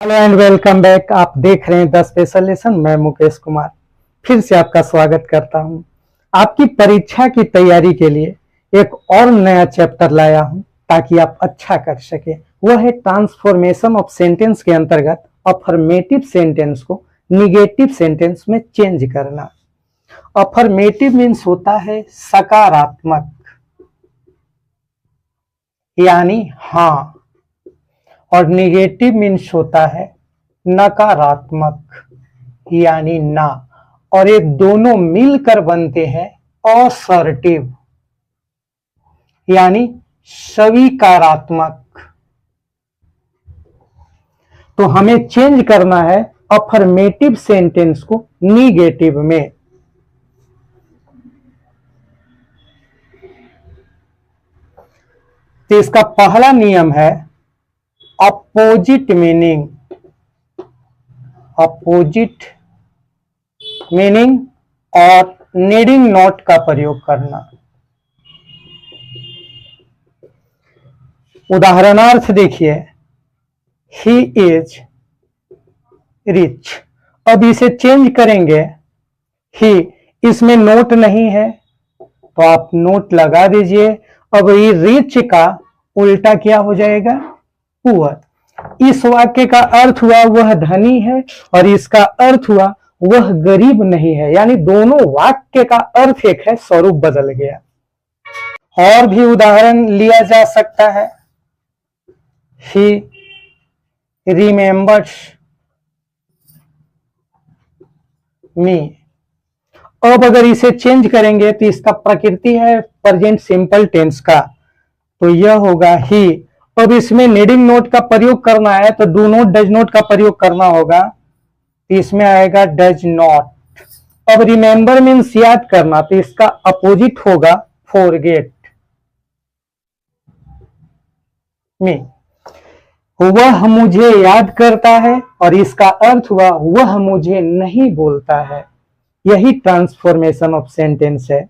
Hello and welcome back. आप देख रहे हैं द स्पेशल लेसन। मैं मुकेश कुमार फिर से आपका स्वागत करता हूं। आपकी परीक्षा की तैयारी के लिए एक और नया चैप्टर लाया हूं ताकि आप अच्छा कर सके। वह है ट्रांसफॉर्मेशन ऑफ सेंटेंस के अंतर्गत अफर्मेटिव सेंटेंस को निगेटिव सेंटेंस में चेंज करना। अफर्मेटिव मीन्स होता है सकारात्मक, यानी हाँ, और निगेटिव मीन्स होता है नकारात्मक, यानी ना, और ये दोनों मिलकर बनते हैं असर्टिव, यानी स्वीकारात्मक। तो हमें चेंज करना है अफर्मेटिव सेंटेंस को निगेटिव में। तो इसका पहला नियम है अपोजिट मीनिंग। अपोजिट मीनिंग और नीडिंग नॉट का प्रयोग करना। उदाहरणार्थ देखिए, ही इज रिच। अब इसे चेंज करेंगे, ही, इसमें नोट नहीं है तो आप नोट लगा दीजिए। अब ये रिच का उल्टा क्या हो जाएगा? पुअर। इस वाक्य का अर्थ हुआ वह धनी है और इसका अर्थ हुआ वह गरीब नहीं है, यानी दोनों वाक्य का अर्थ एक है, स्वरूप बदल गया। और भी उदाहरण लिया जा सकता है, ही रिमेंबर्स मी। अब अगर इसे चेंज करेंगे तो इसका प्रकृति है प्रेजेंट सिंपल टेंस का, तो यह होगा ही। अब इसमें नीडिंग नोट का प्रयोग करना है तो डू नॉट डज नॉट का प्रयोग करना होगा, तो इसमें आएगा डज नॉट। अब रिमेंबर मीन्स याद करना, तो इसका अपोजिट होगा फॉरगेट मी। वह मुझे याद करता है और इसका अर्थ हुआ वह मुझे नहीं बोलता है। यही ट्रांसफॉर्मेशन ऑफ सेंटेंस है।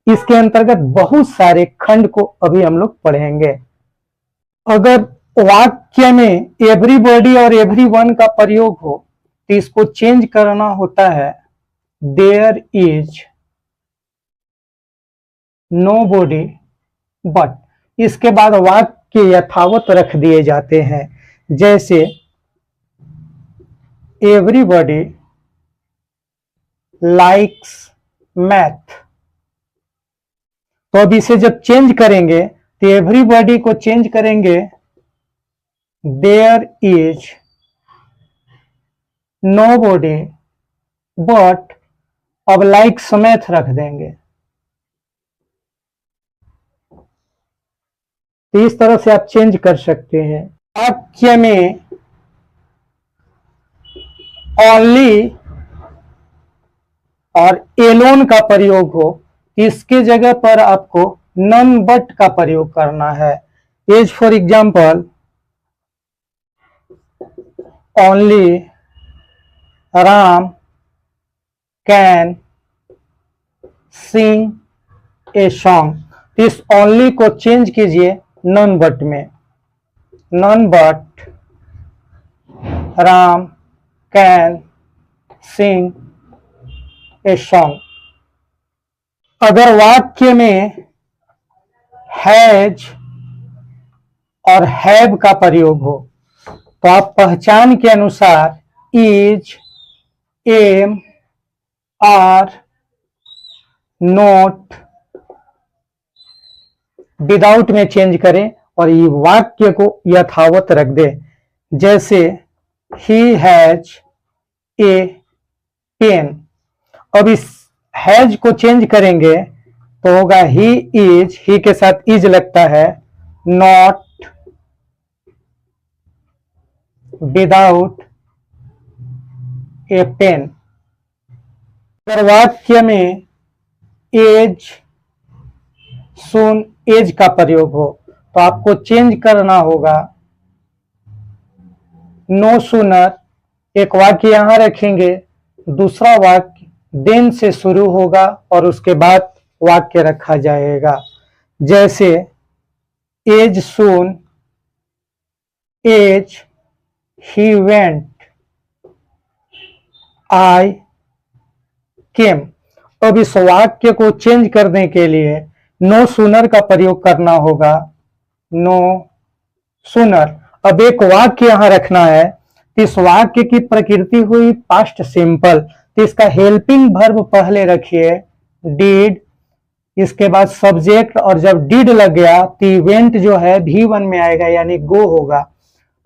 इसके अंतर्गत बहुत सारे खंड को अभी हम लोग पढ़ेंगे। अगर वाक्य में एवरीबॉडी और एवरीवन का प्रयोग हो तो इसको चेंज करना होता है देयर इज नोबॉडी बट। इसके बाद वाक्य यथावत रख दिए जाते हैं, जैसे एवरीबॉडी लाइक्स मैथ। तो अब इसे जब चेंज करेंगे तो एवरीबॉडी को चेंज करेंगे देयर इज नोबॉडी बट, अब लाइक्स मैथ रख देंगे। तो इस तरह से आप चेंज कर सकते हैं। वाक्य में ओनली और एलोन का प्रयोग हो, इसके जगह पर आपको नन बट का प्रयोग करना है। As for example, only Ram can sing a song. इस ओनली को चेंज कीजिए नन बट में, none but Ram can sing a song. अगर वाक्य में हैज और हैव का प्रयोग हो तो आप पहचान के अनुसार is, am, are, not, without में चेंज करें और ये वाक्य को यथावत रख दे। जैसे ही हैज ए पेन। अब इस हैज को चेंज करेंगे तो होगा ही इज, ही के साथ इज लगता है, नॉट विदाउट ए पेन। अगर वाक्य में एज, सून, एज का प्रयोग हो तो आपको चेंज करना होगा नो सूनर। एक वाक्य यहां रखेंगे, दूसरा वाक्य देन से शुरू होगा और उसके बाद वाक्य रखा जाएगा। जैसे as soon, as he went, I came। अब इस वाक्य को चेंज करने के लिए नो सूनर का प्रयोग करना होगा, नो सूनर। अब एक वाक्य यहां रखना है, इस वाक्य की प्रकृति हुई पास्ट सिंपल, तो इसका हेल्पिंग वर्ब पहले रखिए डिड, इसके बाद सब्जेक्ट, और जब डिड लग गया तो इवेंट जो है V1 में आएगा यानी गो होगा।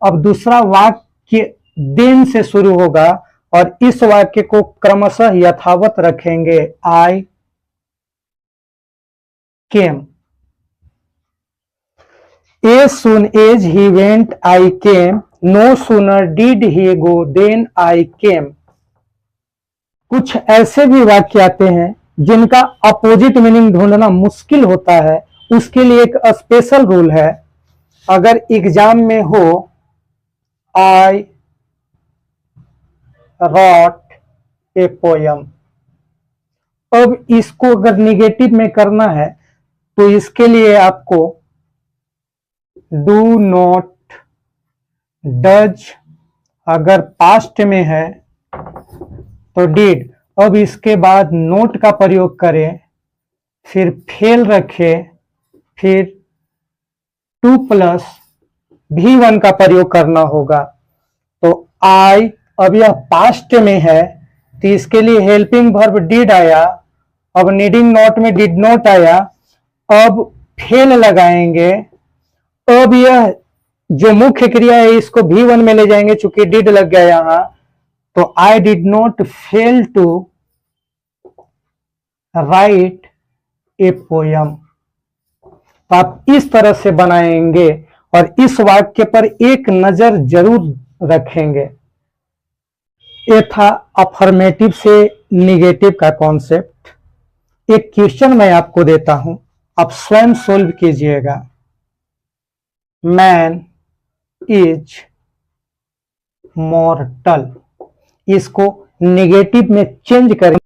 अब दूसरा वाक्य देन से शुरू होगा और इस वाक्य को क्रमशः यथावत रखेंगे, आई केम। As soon as he went, I came. No sooner did he go than I came। कुछ ऐसे भी वाक्य आते हैं जिनका अपोजिट मीनिंग ढूंढना मुश्किल होता है, उसके लिए एक स्पेशल रूल है। अगर एग्जाम में हो I wrote a poem, अब इसको अगर निगेटिव में करना है तो इसके लिए आपको डू नॉट, डज, अगर पास्ट में है तो डिड। अब इसके बाद नोट का प्रयोग करें, फिर फेल रखे, फिर 2 प्लस V1 का प्रयोग करना होगा। तो आई, अब यह पास्ट में है तो इसके लिए हेल्पिंग वर्ब डिड आया, अब नीडिंग नॉट में डिड नॉट आया, अब फेल लगाएंगे। अब यह जो मुख्य क्रिया है इसको V1 में ले जाएंगे, चूंकि डिड लग गया यहां, तो I did not fail to write a poem. तो आप इस तरह से बनाएंगे और इस वाक्य पर एक नजर जरूर रखेंगे। ये था अफर्मेटिव से निगेटिव का कॉन्सेप्ट। एक क्वेश्चन मैं आपको देता हूं, आप स्वयं सोल्व कीजिएगा। मैन इज मॉर्टल, इसको निगेटिव में चेंज करें।